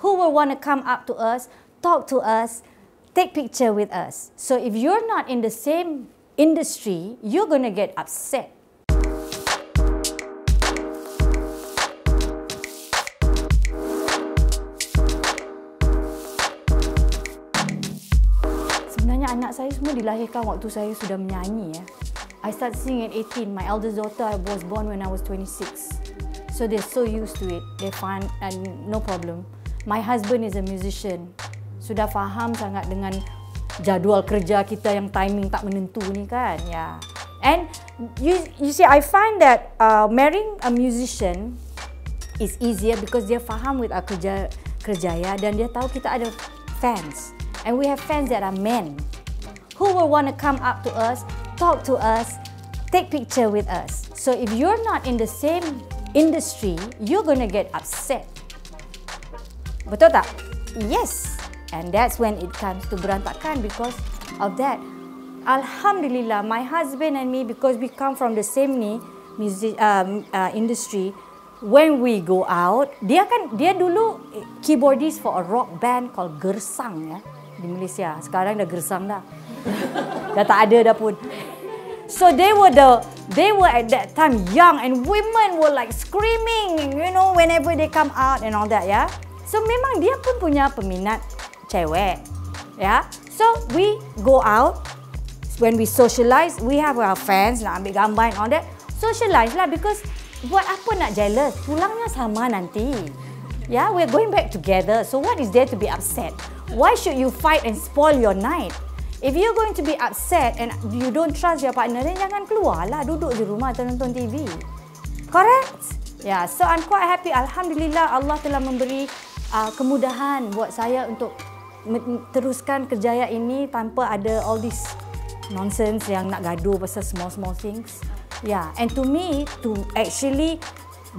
who will want to come up to us, talk to us, take picture with us. So if you're not in the same industry, you're going to get upset. Sebenarnya anak saya semua dilahirkan waktu saya sudah menyanyi. I started singing at 18. My eldest daughter was born when I was 26. So they're so used to it. They find no problem. My husband is a musician. Sudah faham sangat dengan jadual kerja kita yang timing tak menentu ni kan. Yeah. And you see, I find that marrying a musician is easier because dia faham with our kerjaya dan dia tahu kita ada fans. And we have fans that are men who will want to come up to us, talk to us, take picture with us. So if you're not in the same industry, you're going to get upset. Betul tak? Yes. And that's when it comes to berantakan because of that. Alhamdulillah, my husband and me, because we come from the same music industry, when we go out, dia dulu keyboardist for a rock band called Gersang ya, di Malaysia. Sekarang dah Gersang dah. Dah tak ada dah pun. So they were at that time young and women were like screaming, you know, whenever they come out and all that ya. So memang dia pun punya peminat cewek, ya. So we go out, when we socialize, we have our fans, nak ambil gambar and all that. Socialize lah because buat apa nak jealous? Pulangnya sama nanti. Yeah, we're going back together. So what is there to be upset? Why should you fight and spoil your night? If you're going to be upset and you don't trust your partner, then jangan keluar lah, duduk di rumah atau nonton TV. Correct? Yeah, so I'm quite happy. Alhamdulillah, Allah telah memberi kemudahan buat saya untuk teruskan kerjaya ini tanpa ada all this nonsense yang nak gaduh pasal small things. Yeah, and to me, to actually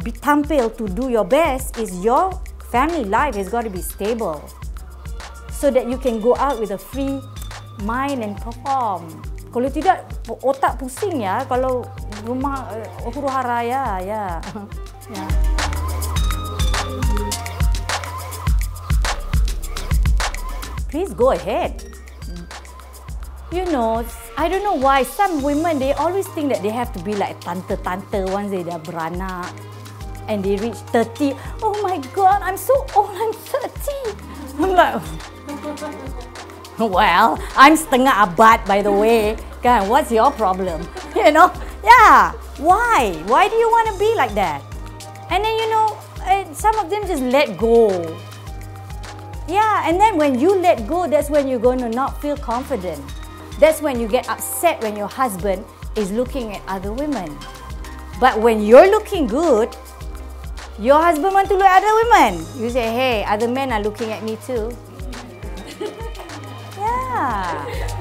be tampil to do your best is your family life has got to be stable so that you can go out with a free mind and perform. Kalau tidak, otak pusing ya kalau rumah huru-hara ya. Ya. Please go ahead. You know, I don't know why some women, they always think that they have to be like tante-tante once they dah beranak and they reach 30. Oh my God, I'm so old, I'm 30. I'm like, well, I'm setengah abad by the way. Kan, what's your problem? You know? Yeah. Why? Why do you want to be like that? And then, you know, some of them just let go. Yeah, and then when you let go, that's when you're going to not feel confident. That's when you get upset when your husband is looking at other women. But when you're looking good, your husband want to look at other women. You say, hey, other men are looking at me too. Yeah.